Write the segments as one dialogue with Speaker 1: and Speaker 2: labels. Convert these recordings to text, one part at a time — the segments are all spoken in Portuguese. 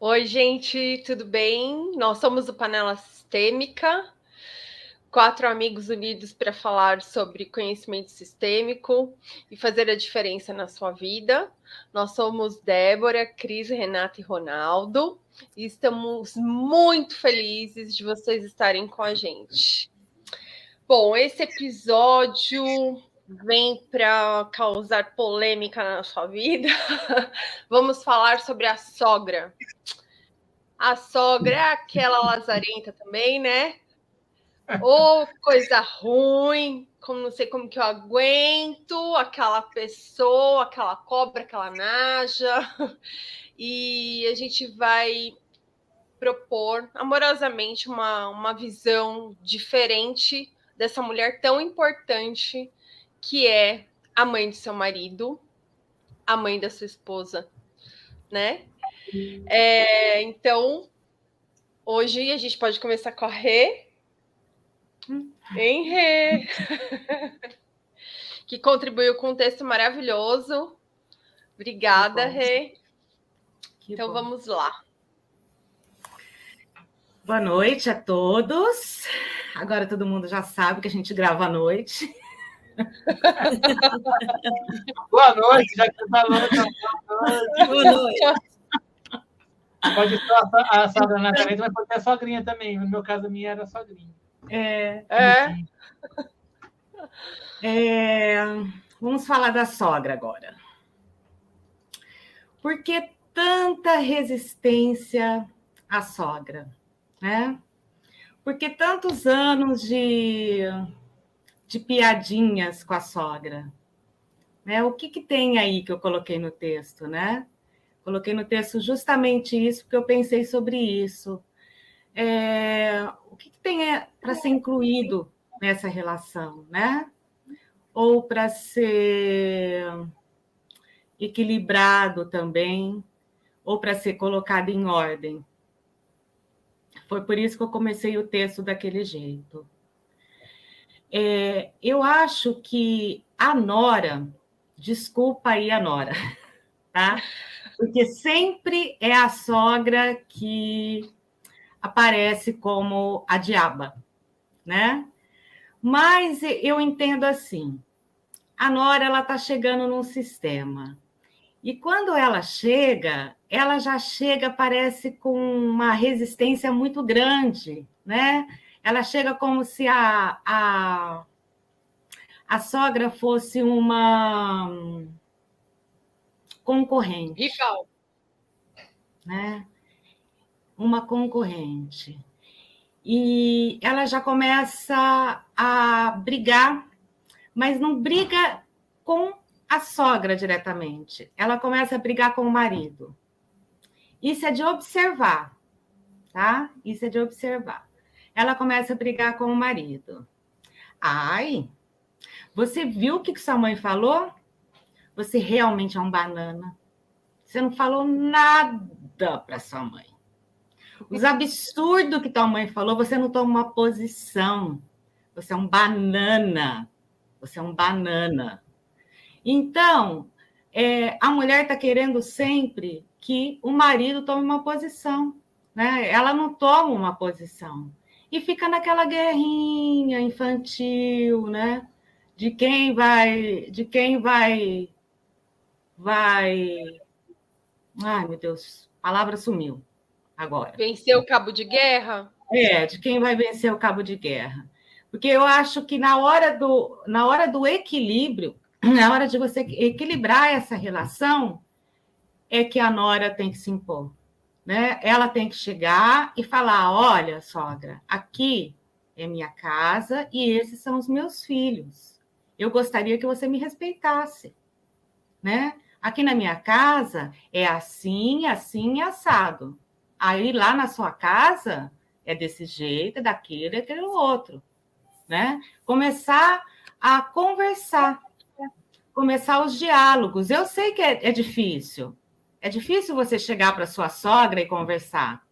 Speaker 1: Oi, gente, tudo bem? Nós somos o Panela Sistêmica, 4 amigos unidos para falar sobre conhecimento sistêmico e fazer a diferença na sua vida. Nós somos Débora, Cris, Renata e Ronaldo e estamos muito felizes de vocês estarem com a gente. Bom, esse episódio vem para causar polêmica na sua vida. Vamos falar sobre a sogra. A sogra é aquela lazarenta também, né? Ô, coisa ruim, como não sei como que eu aguento, aquela pessoa, aquela cobra, aquela naja. E a gente vai propor amorosamente uma visão diferente dessa mulher tão importante que é a mãe de seu marido, a mãe da sua esposa, né? Então, hoje a gente pode começar com a Rê. Hein, Rê? Que contribuiu com um texto maravilhoso. Obrigada, Rê. Então vamos lá.
Speaker 2: Boa noite a todos. Agora todo mundo já sabe que a gente grava à noite.
Speaker 3: Boa noite, já que está falando.
Speaker 2: Boa noite.
Speaker 3: Pode ser a sogra Natalina, mas pode ser a sogrinha também. No meu caso, a minha era a sogrinha.
Speaker 2: Vamos falar da sogra agora. Por que tanta resistência à sogra, né? Por que tantos anos de piadinhas com a sogra? Né? O que tem aí que eu coloquei no texto, né? Coloquei no texto justamente isso, porque eu pensei sobre isso. O que tem para ser incluído nessa relação, né? Ou para ser equilibrado também, ou para ser colocado em ordem. Foi por isso que eu comecei o texto daquele jeito. Eu acho que a nora, desculpa aí a nora, tá? Porque sempre é a sogra que aparece como a diaba, né? Mas eu entendo assim, a nora ela está chegando num sistema. E quando ela já chega, parece, com uma resistência muito grande, né? Ela chega como se a sogra fosse uma concorrente.
Speaker 1: Rival.
Speaker 2: Né? Uma concorrente. E ela já começa a brigar, mas não briga com a sogra diretamente. Ela começa a brigar com o marido. Isso é de observar, tá? Isso é de observar. Ela começa a brigar com o marido. Ai, você viu o que sua mãe falou? Você realmente é um banana. Você não falou nada para sua mãe. Os absurdos que tua mãe falou, você não toma uma posição. Você é um banana. Você é um banana. Então, a mulher está querendo sempre que o marido tome uma posição, né? Ela não toma uma posição. E fica naquela guerrinha infantil, né? De quem vai... Ai, meu Deus, a palavra sumiu agora.
Speaker 1: Vencer o cabo de guerra?
Speaker 2: De quem vai vencer o cabo de guerra. Porque eu acho que na hora do equilíbrio, na hora de você equilibrar essa relação, é que a nora tem que se impor. Né? Ela tem que chegar e falar, olha, sogra, aqui é minha casa e esses são os meus filhos. Eu gostaria que você me respeitasse. Né? Aqui na minha casa é assim, assim, assado. Aí lá na sua casa é desse jeito, daquele, aquele outro. Né? Começar a conversar, começar os diálogos. Eu sei que é difícil. É difícil você chegar para sua sogra e conversar,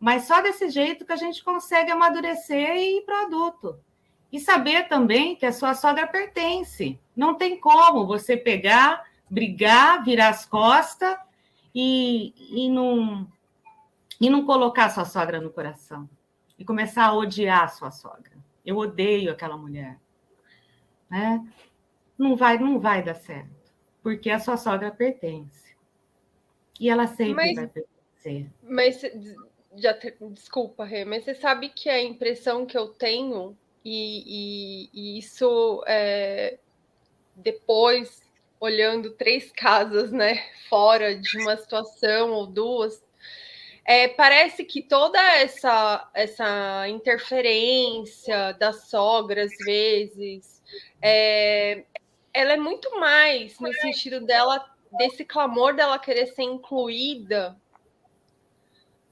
Speaker 2: mas só desse jeito que a gente consegue amadurecer e ir produto. E saber também que a sua sogra pertence. Não tem como você pegar, brigar, virar as costas e não E não colocar sua sogra no coração. E começar a odiar a sua sogra. Eu odeio aquela mulher. Né? Não vai dar certo. Porque a sua sogra pertence. E ela sempre vai pertencer.
Speaker 1: Mas desculpa, Rê, mas você sabe que a impressão que eu tenho, e isso depois, olhando 3 casas, né, fora de uma situação ou 2, parece que toda essa interferência da sogra, às vezes, ela é muito mais no sentido desse clamor dela querer ser incluída,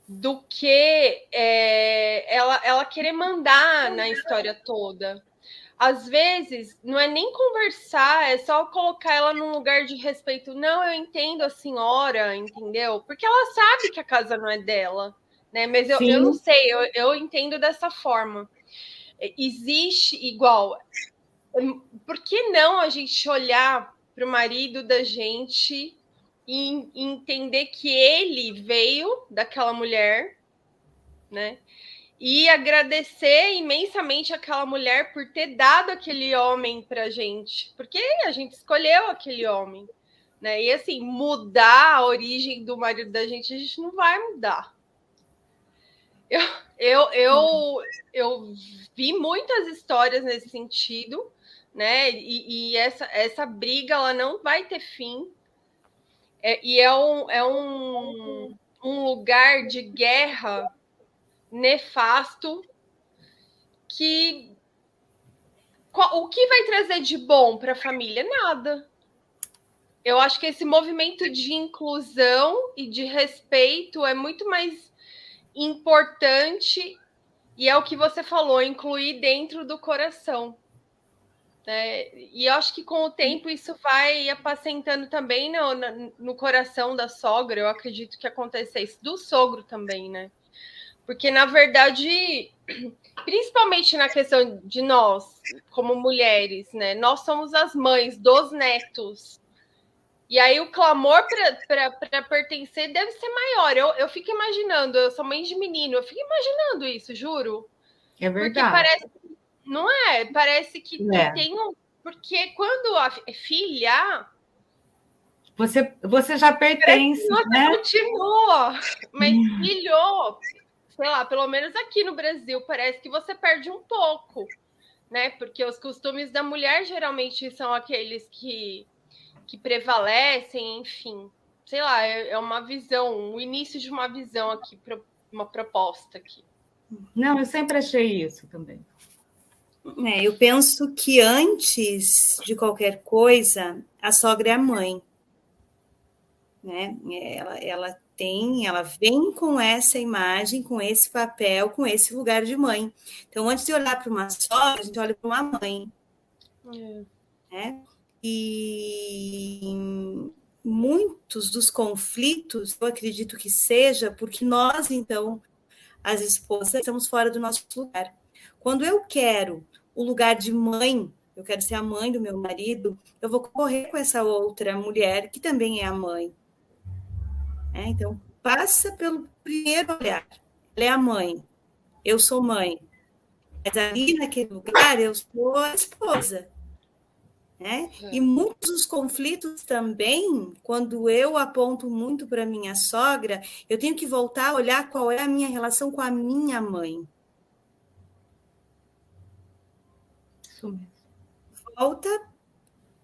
Speaker 1: do que ela querer mandar na história toda. Às vezes, não é nem conversar, é só colocar ela num lugar de respeito. Não, eu entendo a senhora, entendeu? Porque ela sabe que a casa não é dela, né? Mas eu não sei, eu entendo dessa forma. Existe igual. Por que não a gente olhar para o marido da gente e entender que ele veio daquela mulher, né? E agradecer imensamente aquela mulher por ter dado aquele homem pra gente, porque a gente escolheu aquele homem, né? E assim, mudar a origem do marido da gente, a gente não vai mudar. Eu vi muitas histórias nesse sentido, né? E essa briga ela não vai ter fim. E é um lugar de guerra nefasto que o que vai trazer de bom para a família? Nada. Eu acho que esse movimento de inclusão e de respeito é muito mais importante, e é o que você falou, incluir dentro do coração. Né? E eu acho que com o tempo isso vai apacentando também no coração da sogra. Eu acredito que aconteça isso, do sogro também, né? Porque, na verdade, principalmente na questão de nós, como mulheres, né? Nós somos as mães dos netos. E aí o clamor para pertencer deve ser maior. Eu fico imaginando, eu sou mãe de menino, eu fico imaginando isso, juro.
Speaker 2: É verdade.
Speaker 1: Porque parece, não é? Parece que tem um. Porque quando a filha.
Speaker 2: Você já pertence, né?
Speaker 1: Continua, mas filho, sei lá, pelo menos aqui no Brasil, parece que você perde um pouco, né? Porque os costumes da mulher geralmente são aqueles que prevalecem, enfim. Sei lá, é uma visão, o início de uma visão aqui, uma proposta aqui.
Speaker 2: Não, eu sempre achei isso também.
Speaker 4: Eu penso que antes de qualquer coisa, a sogra é a mãe. Né? Ela vem com essa imagem, com esse papel, com esse lugar de mãe. Então, antes de olhar para uma sogra, a gente olha para uma mãe. Né? E muitos dos conflitos, eu acredito que seja porque nós, então, as esposas, estamos fora do nosso lugar. Quando eu quero o lugar de mãe, eu quero ser a mãe do meu marido, eu vou concorrer com essa outra mulher que também é a mãe. Então, passa pelo primeiro olhar. Ela é a mãe, eu sou mãe. Mas ali naquele lugar, eu sou a esposa. Né? E muitos dos conflitos também, quando eu aponto muito para minha sogra, eu tenho que voltar a olhar qual é a minha relação com a minha mãe.
Speaker 2: Isso mesmo.
Speaker 4: Volta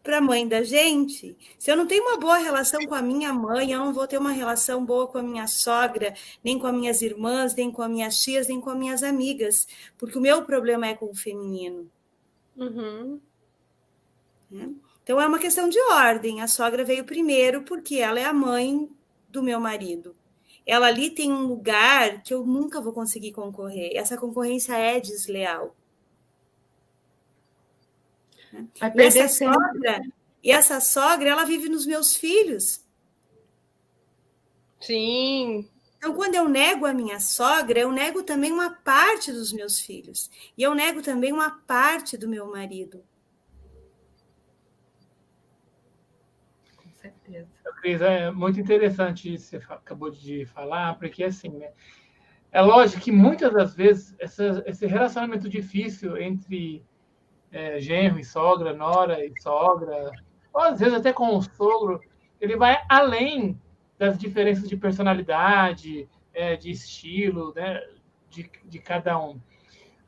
Speaker 4: para a mãe da gente. Se eu não tenho uma boa relação com a minha mãe, eu não vou ter uma relação boa com a minha sogra, nem com as minhas irmãs, nem com as minhas tias, nem com as minhas amigas, porque o meu problema é com o feminino. Então, é uma questão de ordem. A sogra veio primeiro porque ela é a mãe do meu marido. Ela ali tem um lugar que eu nunca vou conseguir concorrer. Essa concorrência é desleal. E essa sogra, ela vive nos meus filhos.
Speaker 1: Sim.
Speaker 4: Então, quando eu nego a minha sogra, eu nego também uma parte dos meus filhos. E eu nego também uma parte do meu marido.
Speaker 2: certeza.
Speaker 3: Cris, é muito interessante isso que você acabou de falar, porque assim, né? É lógico que muitas das vezes esse relacionamento difícil entre genro e sogra, nora e sogra, ou às vezes até com o sogro, ele vai além das diferenças de personalidade, de estilo, né, de cada um.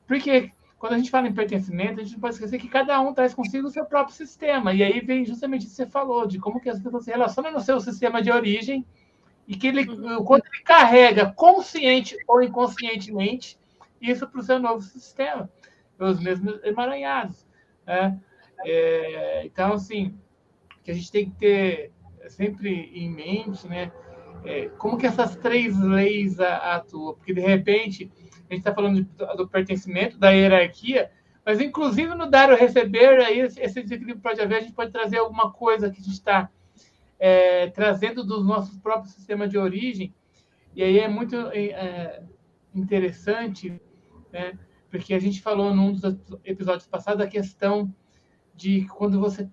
Speaker 3: Porque quando a gente fala em pertencimento, a gente não pode esquecer que cada um traz consigo o seu próprio sistema. E aí vem justamente o que você falou, de como que as pessoas se relacionam no seu sistema de origem e que quando ele carrega, consciente ou inconscientemente, isso para o seu novo sistema, os mesmos emaranhados. Né? Então, assim, que a gente tem que ter sempre em mente, né? Como que essas 3 leis atuam? Porque, de repente, a gente está falando do pertencimento, da hierarquia, mas, inclusive, no dar ou receber, aí, esse desequilíbrio pode haver, a gente pode trazer alguma coisa que a gente está trazendo dos nossos próprios sistemas de origem, e aí é muito interessante, né? Porque a gente falou num dos episódios passados a questão de quando você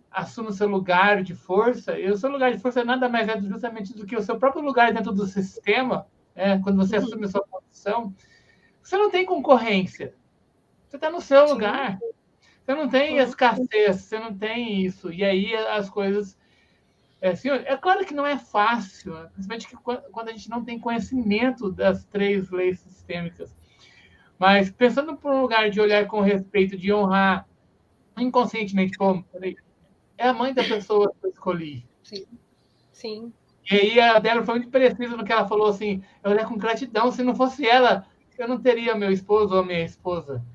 Speaker 3: assume o seu lugar de força, e o seu lugar de força nada mais é justamente do que o seu próprio lugar dentro do sistema, quando você assume a sua posição, você não tem concorrência, você está no seu lugar, você não tem escassez, você não tem isso, e aí as coisas... Assim, é claro que não é fácil, né? Principalmente quando a gente não tem conhecimento das 3 leis sistêmicas, mas pensando por um lugar de olhar com respeito, de honrar inconscientemente, pô, é a mãe da pessoa que eu escolhi.
Speaker 1: Sim.
Speaker 3: E aí a Débora foi muito precisa no que ela falou, assim, eu olhar com gratidão, se não fosse ela, eu não teria meu esposo ou minha esposa,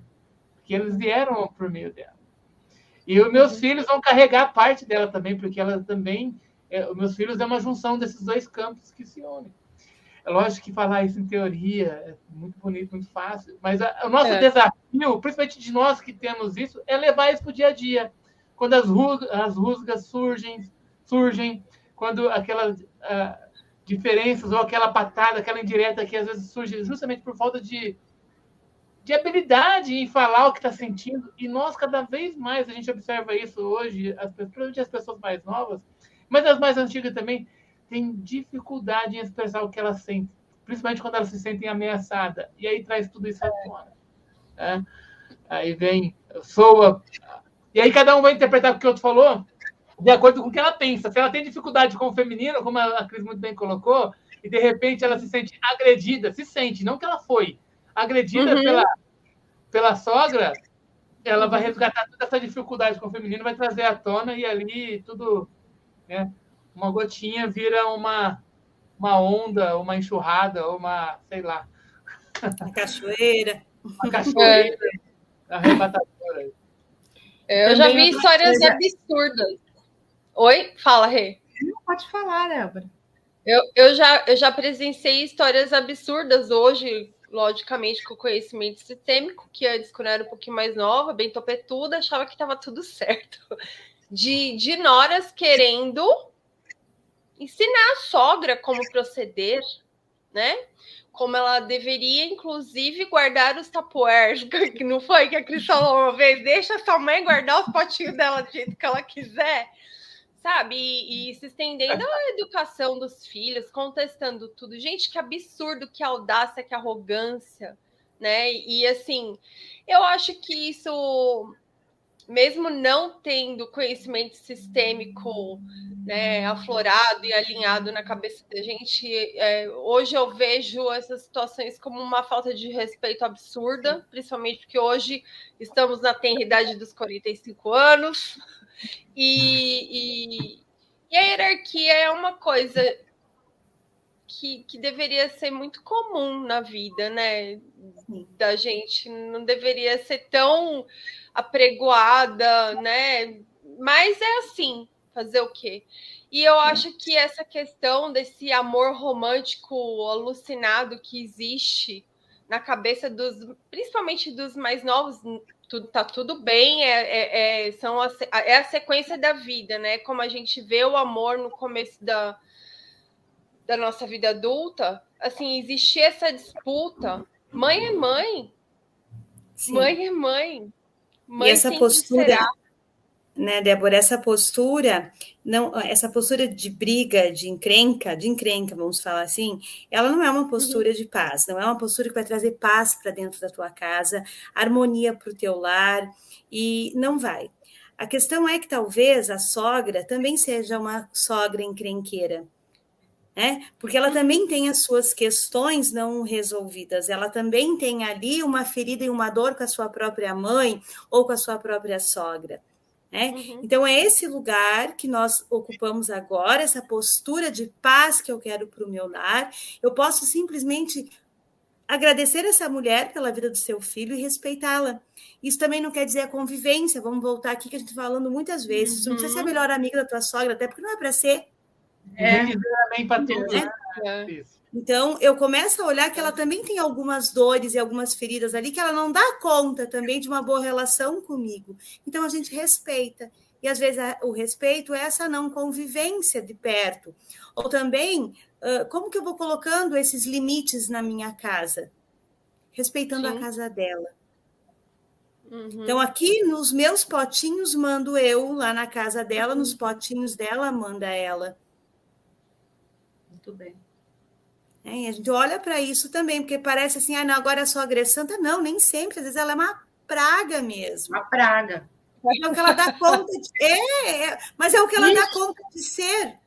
Speaker 3: porque eles vieram por meio dela. E os meus filhos vão carregar parte dela também, porque ela também, os meus filhos é uma junção desses 2 campos que se unem. É lógico que falar isso em teoria é muito bonito, muito fácil, mas o nosso desafio, principalmente de nós que temos isso, é levar isso para o dia a dia. Quando as rusgas surgem, quando aquelas diferenças ou aquela patada, aquela indireta que às vezes surge justamente por falta de habilidade em falar o que está sentindo, e nós cada vez mais a gente observa isso hoje, principalmente as pessoas mais novas, mas as mais antigas também, tem dificuldade em expressar o que elas sentem, principalmente quando elas se sentem ameaçadas. E aí traz tudo isso à tona. Né? Aí soa. E aí cada um vai interpretar o que o outro falou de acordo com o que ela pensa. Se ela tem dificuldade com o feminino, como a Cris muito bem colocou, e de repente ela se sente agredida, não que ela foi agredida pela sogra, ela vai resgatar toda essa dificuldade com o feminino, vai trazer à tona e ali tudo... Né? Uma gotinha vira uma onda, uma enxurrada, sei lá.
Speaker 4: Uma cachoeira.
Speaker 3: Uma cachoeira arrebatadora.
Speaker 1: Eu já vi histórias absurdas. Oi? Fala, Rê.
Speaker 2: Não, pode falar, Débora.
Speaker 1: Eu já presenciei histórias absurdas hoje, logicamente, com conhecimento sistêmico, que antes, quando eu era um pouquinho mais nova, bem topetuda, achava que estava tudo certo. De noras querendo ensinar a sogra como proceder, né? Como ela deveria, inclusive, guardar os tapuers. Que não foi que a Cris falou uma vez? Deixa sua mãe guardar os potinhos dela do jeito que ela quiser, sabe? E se estendendo à educação dos filhos, contestando tudo. Gente, que absurdo, que audácia, que arrogância, né? E, assim, eu acho que isso... mesmo não tendo conhecimento sistêmico, né, aflorado e alinhado na cabeça da gente, hoje eu vejo essas situações como uma falta de respeito absurda, principalmente porque hoje estamos na tenridade dos 45 anos, e a hierarquia é uma coisa que deveria ser muito comum na vida, né, da gente, não deveria ser tão apregoada, né? Mas é assim, fazer o quê? E eu acho que essa questão desse amor romântico alucinado que existe na cabeça principalmente dos mais novos, tá tudo bem, é a sequência da vida, né? Como a gente vê o amor no começo da nossa vida adulta, assim, existia essa disputa. Mãe é mãe. Sim. Mãe é mãe. Mãe
Speaker 4: e essa postura né, Débora, essa postura, não, essa postura de briga, de encrenca, vamos falar assim, ela não é uma postura de paz, não é uma postura que vai trazer paz para dentro da tua casa, harmonia para o teu lar, e não vai. A questão é que talvez a sogra também seja uma sogra encrenqueira, né? Porque ela também tem as suas questões não resolvidas, ela também tem ali uma ferida e uma dor com a sua própria mãe ou com a sua própria sogra. Né? Então, é esse lugar que nós ocupamos agora, essa postura de paz que eu quero para o meu lar. Eu posso simplesmente agradecer essa mulher pela vida do seu filho e respeitá-la. Isso também não quer dizer a convivência. Vamos voltar aqui que a gente está falando muitas vezes. Você não precisa ser a melhor amiga da tua sogra, até porque não é para ser.
Speaker 3: Nem dizer amém para todos, né?
Speaker 4: Então, eu começo a olhar que ela também tem algumas dores e algumas feridas ali que ela não dá conta também de uma boa relação comigo. Então, a gente respeita. E, às vezes, o respeito é essa não convivência de perto. Ou também, como que eu vou colocando esses limites na minha casa? Respeitando a casa dela. Então, aqui nos meus potinhos, mando eu, lá na casa dela, nos potinhos dela, manda ela.
Speaker 2: Muito bem.
Speaker 4: E a gente olha para isso também, porque parece assim, não, agora a sogra é santa. Não, nem sempre, às vezes ela é uma praga mesmo.
Speaker 2: Uma praga.
Speaker 4: É o que ela dá conta de... mas é o que ela dá conta de ser.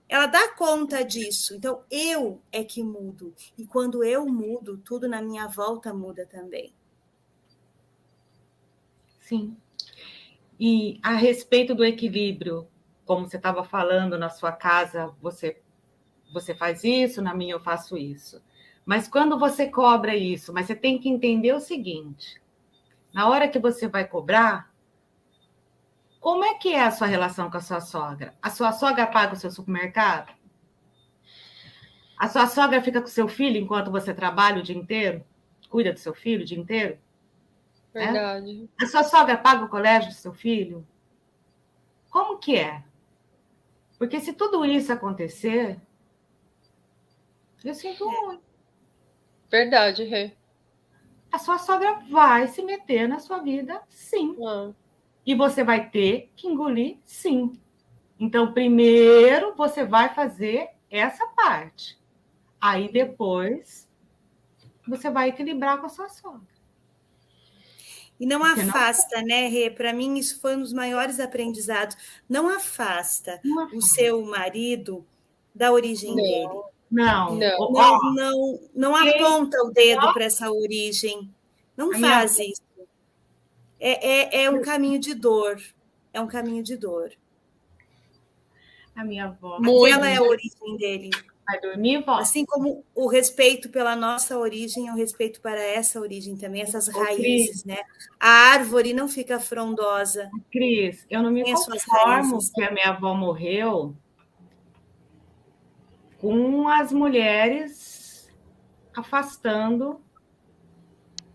Speaker 4: Ela dá conta disso. Então, eu é que mudo. E quando eu mudo, tudo na minha volta muda também.
Speaker 2: Sim. E a respeito do equilíbrio, como você estava falando, na sua casa, você faz isso, na minha eu faço isso. Mas quando você cobra isso, mas você tem que entender o seguinte, na hora que você vai cobrar, como é que é a sua relação com a sua sogra? A sua sogra paga o seu supermercado? A sua sogra fica com o seu filho enquanto você trabalha o dia inteiro? Cuida do seu filho o dia inteiro?
Speaker 1: Verdade.
Speaker 2: A sua sogra paga o colégio do seu filho? Como que é? Porque se tudo isso acontecer, eu sinto muito.
Speaker 1: Verdade, Rê.
Speaker 2: A sua sogra vai se meter na sua vida, sim. E você vai ter que engolir, sim. Então, primeiro, você vai fazer essa parte. Aí, depois, você vai equilibrar com a sua sogra.
Speaker 4: E não afasta, né, Rê? Para mim, isso foi um dos maiores aprendizados. Não afasta o seu marido da origem dele.
Speaker 2: Não
Speaker 4: aponta o dedo para essa origem. Não faz isso. É um caminho de dor. É um caminho de dor.
Speaker 2: A minha avó.
Speaker 4: Aquela é a origem dele.
Speaker 2: Vai dormir, vó?
Speaker 4: Assim como o respeito pela nossa origem, é o respeito para essa origem também, essas raízes, né? A árvore não fica frondosa.
Speaker 2: Cris, eu não me conformo que a minha avó morreu com as mulheres afastando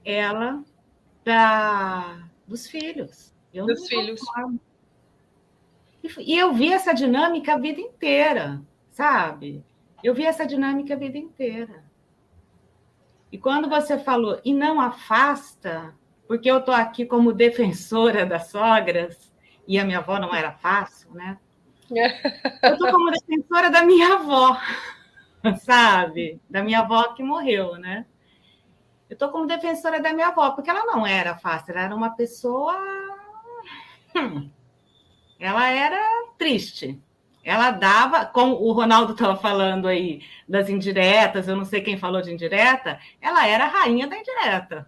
Speaker 2: ela dos filhos.
Speaker 1: Dos filhos.
Speaker 2: E eu vi essa dinâmica a vida inteira, sabe? Eu vi essa dinâmica a vida inteira. E quando você falou, e não afasta, porque eu estou aqui como defensora das sogras, e a minha avó não era fácil, né? Eu estou como defensora da minha avó, sabe? Da minha avó que morreu, né? Eu estou como defensora da minha avó, porque ela não era fácil, ela era uma pessoa... Ela era triste. Ela dava, como o Ronaldo estava falando aí, das indiretas, eu não sei quem falou de indireta, ela era a rainha da indireta.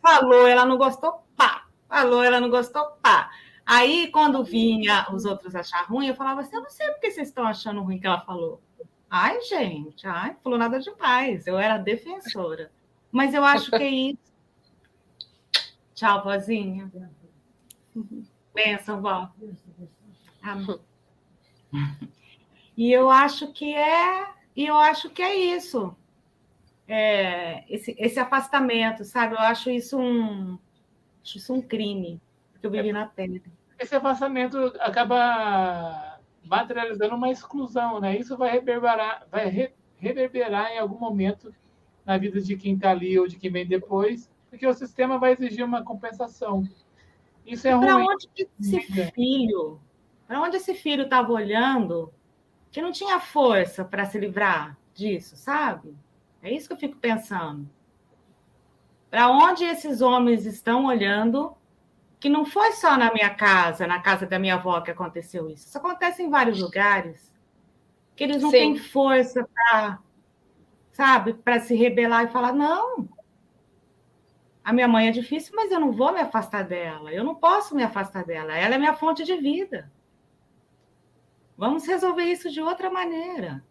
Speaker 2: Falou, ela não gostou, pá. Falou, ela não gostou, pá. Aí, quando vinha os outros achar ruim, eu falava assim, eu não sei por que vocês estão achando ruim que ela falou. Ai, gente, não falou nada demais. Eu era defensora. Mas eu acho que é isso. Tchau, vozinha. Benção, vó. Amém. E eu acho que é isso. Esse afastamento, sabe? Eu acho isso um crime, porque eu vivi na pele.
Speaker 3: Esse afastamento acaba materializando uma exclusão, né? Isso vai reverberar em algum momento na vida de quem está ali ou de quem vem depois, porque o sistema vai exigir uma compensação. Isso é
Speaker 2: Para
Speaker 3: ruim.
Speaker 2: onde esse filho estava olhando que não tinha força para se livrar disso, sabe? É isso que eu fico pensando. Para onde esses homens estão olhando, que não foi só na minha casa, na casa da minha avó que aconteceu isso. Isso acontece em vários lugares, que eles não têm força para, sabe, para se rebelar e falar, não, a minha mãe é difícil, mas eu não vou me afastar dela, eu não posso me afastar dela, ela é minha fonte de vida. Vamos resolver isso de outra maneira,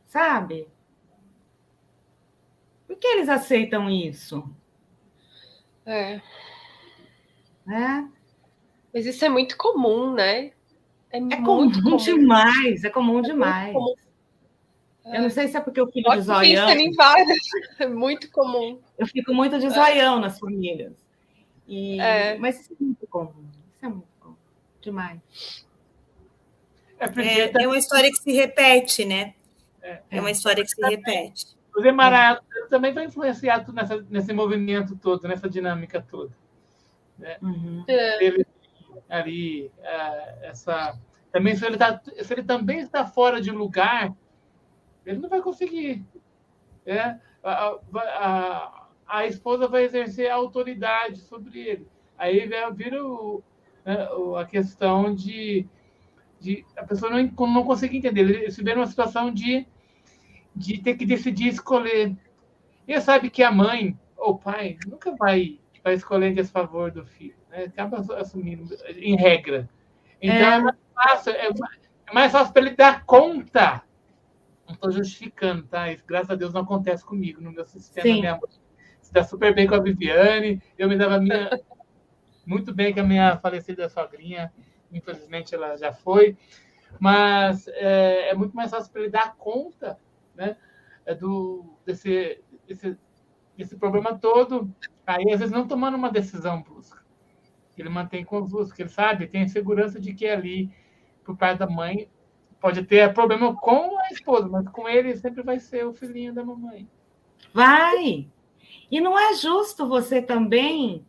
Speaker 2: sabe? Por que eles aceitam isso?
Speaker 1: Mas isso é muito comum, né?
Speaker 2: É comum demais, é comum demais.
Speaker 1: Comum.
Speaker 2: Eu não sei se é porque eu fico de zoião.
Speaker 1: Pensando em várias, é muito comum.
Speaker 2: Eu fico muito de zoião nas famílias. Mas isso é muito comum. Isso é muito comum. Demais.
Speaker 4: É uma história que se repete, né? É uma história que se repete.
Speaker 3: O Zé Mará também vai influenciar nesse movimento todo, nessa dinâmica toda. Né? Ele ali, também, se ele também está fora de lugar, ele não vai conseguir. A esposa vai exercer autoridade sobre ele. Aí vira a questão de a pessoa não conseguir entender. Ele se vê numa situação de ter que decidir escolher. E sabe que a mãe ou o pai nunca vai escolher em desfavor do filho. Né? Acaba assumindo, em regra. Então, é mais fácil para ele dar conta. Não estou justificando, tá? Isso, graças a Deus, não acontece comigo no meu sistema. Minha mãe se dá super bem com a Viviane. Eu me dava muito bem com a minha falecida sogrinha. Infelizmente, ela já foi. Mas é muito mais fácil para ele dar conta, né? Desse problema todo. Aí, às vezes, não tomando uma decisão brusca. Ele mantém convulso, que ele sabe, tem a segurança de que ali, por parte da mãe, pode ter problema com a esposa, mas com ele sempre vai ser o filhinho da mamãe.
Speaker 2: Vai! E não é justo você também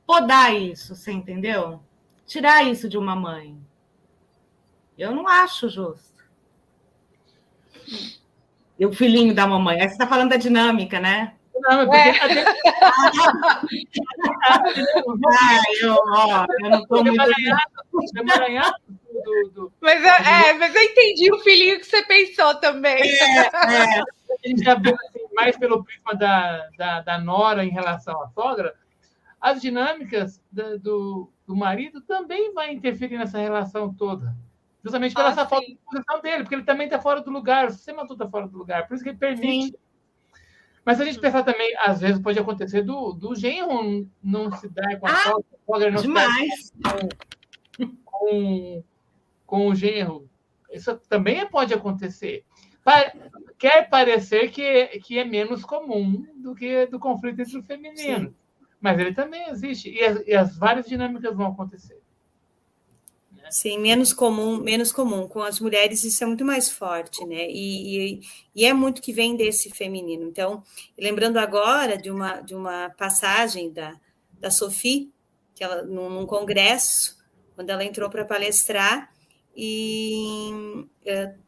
Speaker 2: podar isso, você entendeu? Tirar isso de uma mãe. Eu não acho justo. E o filhinho da mamãe. Aí você está falando da dinâmica, né?
Speaker 3: Não,
Speaker 2: eu não estou muito...
Speaker 1: Mas eu entendi o filhinho que você pensou também.
Speaker 3: A gente já viu assim, mais pelo prisma da nora em relação à sogra, as dinâmicas do marido também vai interferir nessa relação toda. Justamente pela essa falta de posição dele, porque ele também está fora do lugar, o sistema todo está fora do lugar, por isso que ele permite. Sim. Mas se a gente pensar também, às vezes pode acontecer do genro não se dar com a sogra, não demais. Se dar com o genro. Isso também pode acontecer. Quer parecer que é menos comum do que do conflito entre o feminino. Sim. Mas ele também existe. E as várias dinâmicas vão acontecer.
Speaker 4: Sim, menos comum. Com as mulheres isso é muito mais forte, né? E é muito que vem desse feminino. Então, lembrando agora de uma passagem da Sophie, que ela, num congresso, quando ela entrou para palestrar,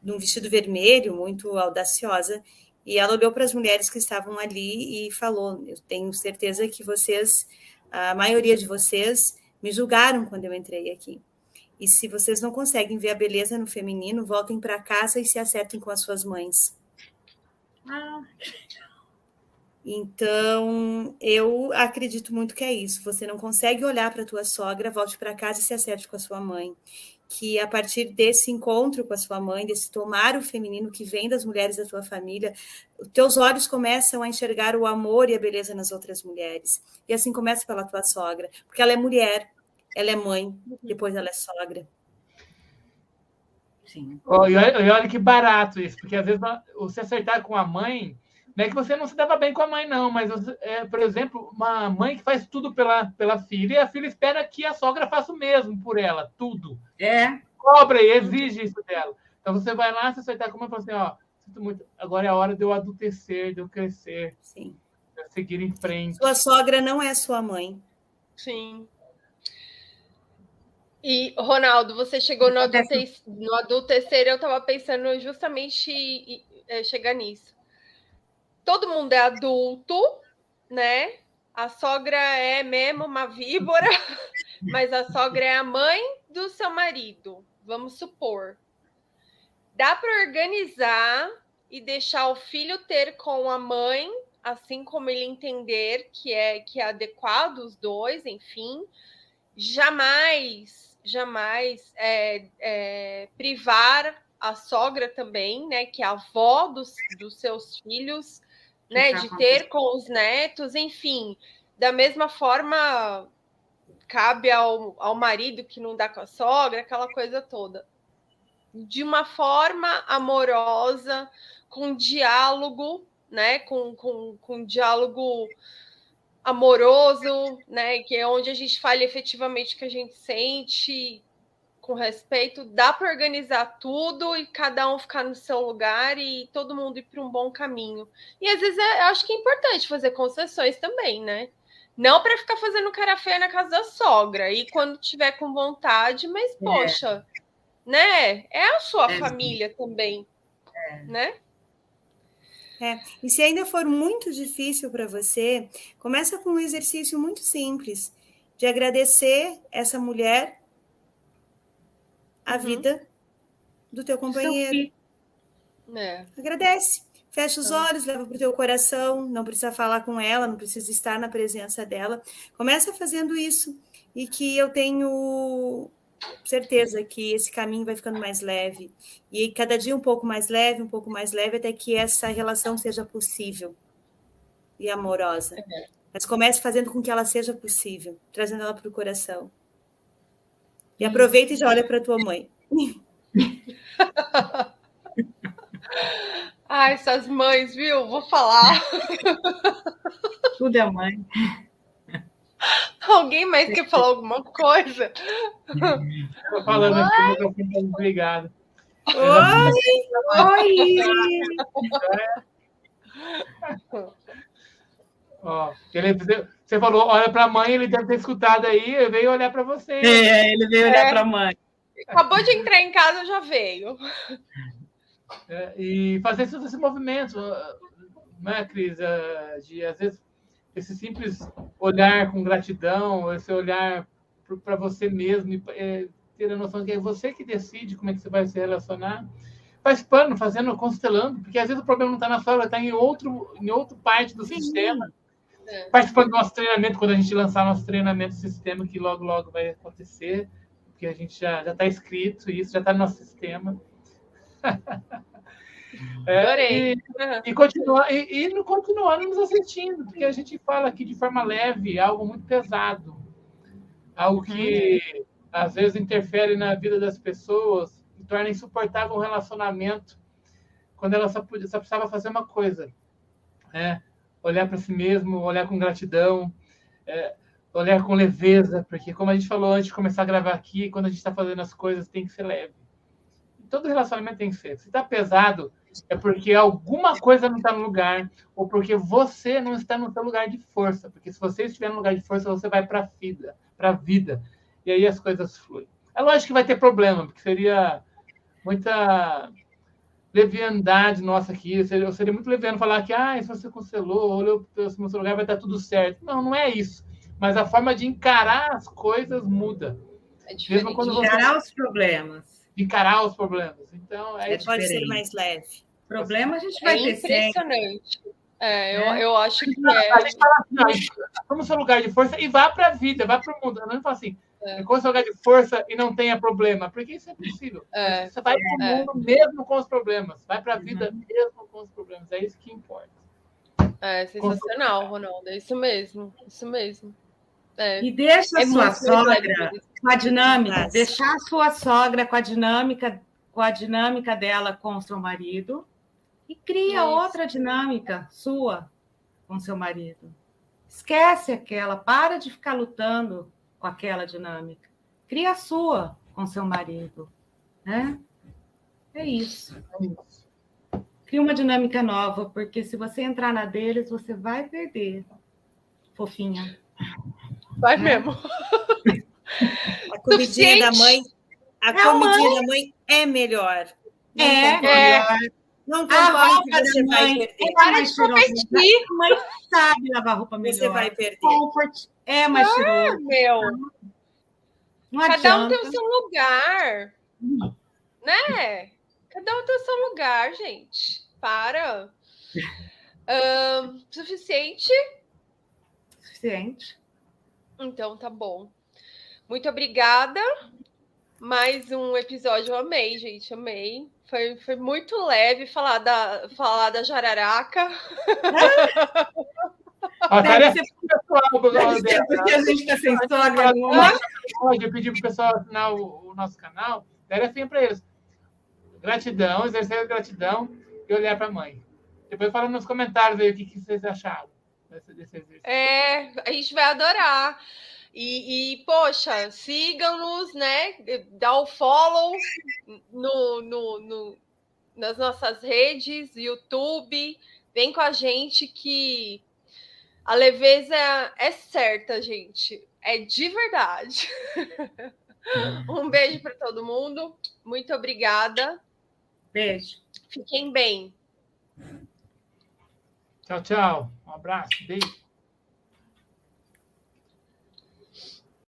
Speaker 4: num vestido vermelho, muito audaciosa, e ela olhou para as mulheres que estavam ali e falou: eu tenho certeza que a maioria de vocês, me julgaram quando eu entrei aqui. E se vocês não conseguem ver a beleza no feminino, voltem para casa e se acertem com as suas mães. Então, eu acredito muito que é isso. Você não consegue olhar para a tua sogra, volte para casa e se acerte com a sua mãe. Que a partir desse encontro com a sua mãe, desse tomar o feminino que vem das mulheres da tua família, os teus olhos começam a enxergar o amor e a beleza nas outras mulheres. E assim começa pela tua sogra, porque ela é mulher, ela é mãe, depois ela é sogra.
Speaker 3: Sim. E olha que barato isso, porque às vezes você acertar com a mãe, não é que você não se dava bem com a mãe, não, mas, por exemplo, uma mãe que faz tudo pela filha, e a filha espera que a sogra faça o mesmo por ela, tudo. Cobra e exige isso dela. Então você vai lá, se acertar com a mãe e fala assim, sinto muito, agora é a hora de eu adultecer, de eu crescer,
Speaker 4: sim,
Speaker 3: de eu seguir em frente.
Speaker 4: Sua sogra não é sua mãe.
Speaker 1: Sim. E, Ronaldo, você chegou no adultecer, eu estava pensando justamente em chegar nisso. Todo mundo é adulto, né? A sogra é mesmo uma víbora, mas a sogra é a mãe do seu marido, vamos supor. Dá para organizar e deixar o filho ter com a mãe, assim como ele entender que é adequado os dois, enfim. Jamais privar a sogra também, né, que é a avó dos seus filhos, né, de ter com os netos, enfim. Da mesma forma, cabe ao marido que não dá com a sogra, aquela coisa toda. De uma forma amorosa, com diálogo, né, com diálogo amoroso, né, que é onde a gente fala efetivamente o que a gente sente, com respeito. Dá para organizar tudo e cada um ficar no seu lugar e todo mundo ir para um bom caminho. E às vezes eu acho que é importante fazer concessões também, né? Não para ficar fazendo cara feia na casa da sogra e quando tiver com vontade, mas poxa, né? É a sua família também, né?
Speaker 4: E se ainda for muito difícil para você, começa com um exercício muito simples de agradecer essa mulher a vida do teu companheiro. Agradece. Fecha os olhos, leva para o teu coração, não precisa falar com ela, não precisa estar na presença dela. Começa fazendo isso e que eu tenho certeza que esse caminho vai ficando mais leve. E cada dia um pouco mais leve, até que essa relação seja possível e amorosa. Mas comece fazendo com que ela seja possível, trazendo ela para o coração. E aproveita e já olha para tua mãe.
Speaker 1: Ai, essas mães, viu? Vou falar.
Speaker 2: Tudo é mãe.
Speaker 1: Alguém mais quer falar alguma coisa?
Speaker 3: Estou falando aqui, o microfone está desligado.
Speaker 2: Oi!
Speaker 3: Ó, você falou, olha para a mãe, ele deve ter escutado aí, ele veio olhar para você.
Speaker 2: Ele veio olhar para a mãe.
Speaker 1: Acabou de entrar em casa, já veio.
Speaker 3: E fazer todo esse movimento, né, Cris? De, às vezes, esse simples olhar com gratidão, esse olhar para você mesmo, ter a noção de que é você que decide como é que você vai se relacionar. Participando, fazendo, constelando, porque às vezes o problema não está na sogra, está em outra parte do sistema. Participando do nosso treinamento, quando a gente lançar nosso treinamento do sistema, que logo, logo vai acontecer, porque a gente já está escrito, e isso já está no nosso sistema. E continuando nos assistindo, porque a gente fala aqui de forma leve, algo muito pesado, algo que às vezes interfere na vida das pessoas e torna insuportável um relacionamento, quando ela só precisava fazer uma coisa, olhar para si mesmo, olhar com gratidão, olhar com leveza, porque como a gente falou antes de começar a gravar aqui, quando a gente está fazendo as coisas tem que ser leve. Todo relacionamento tem que ser. Se está pesado, é porque alguma coisa não está no lugar, ou porque você não está no seu lugar de força. Porque se você estiver no lugar de força, você vai para a vida. E aí as coisas fluem. É lógico que vai ter problema, porque seria muita leviandade nossa aqui. Eu seria muito leviano falar que se você cancelou, olhou no seu lugar, vai estar tudo certo. Não, não é isso. Mas a forma de encarar as coisas muda.
Speaker 1: É diferente.
Speaker 2: Mesmo quando encarar os problemas.
Speaker 3: Encarar os problemas. Então,
Speaker 4: pode ser mais leve.
Speaker 2: Problema a gente vai ter
Speaker 1: impressionante. Eu acho que
Speaker 3: a gente fala assim, toma o seu lugar de força e vá para a vida, vá para o mundo. Não fala assim, com o seu lugar de força e não tenha problema, porque isso é possível. Você vai para o mundo mesmo com os problemas, vai para a vida mesmo com os problemas. É isso que importa.
Speaker 1: É sensacional, Ronaldo. É isso mesmo. Isso mesmo.
Speaker 2: E deixa a sua sogra com a dinâmica, deixar a sua sogra com a dinâmica dela com o seu marido e cria outra dinâmica sua com seu marido. Esquece aquela, para de ficar lutando com aquela dinâmica. Cria a sua com seu marido, né? É isso. Cria uma dinâmica nova, porque se você entrar na deles, você vai perder. Fofinha.
Speaker 1: Vai mesmo.
Speaker 4: A comidinha da mãe, da mãe é melhor.
Speaker 2: Melhor.
Speaker 4: Não concordo que você vai perder.
Speaker 2: Para de competir. A mãe sabe lavar roupa melhor.
Speaker 4: Você vai perder.
Speaker 2: Comfort é mais cheiroso.
Speaker 1: Meu.
Speaker 2: Não
Speaker 1: Cada um
Speaker 2: adianta.
Speaker 1: tem o seu lugar. Né? Cada um tem o seu lugar, gente. Para. Suficiente?
Speaker 2: Suficiente.
Speaker 1: Então tá bom. Muito obrigada. Mais um episódio, eu amei, gente. Amei. Foi muito leve falar da jararaca.
Speaker 3: Deve ser pessoal,
Speaker 2: porque a gente está sem sogra.
Speaker 3: Eu pedi para o pessoal assinar o nosso canal. Era assim para eles. Gratidão, exercer gratidão e olhar para a mãe. Depois fala nos comentários aí o que vocês acharam desse exercício.
Speaker 1: A gente vai adorar. E poxa, sigam-nos, né? Dá o follow nas nossas redes, YouTube. Vem com a gente que a leveza é certa, gente. É de verdade. Um beijo para todo mundo. Muito obrigada.
Speaker 2: Beijo.
Speaker 1: Fiquem bem.
Speaker 3: Tchau, tchau. Um abraço. Beijo.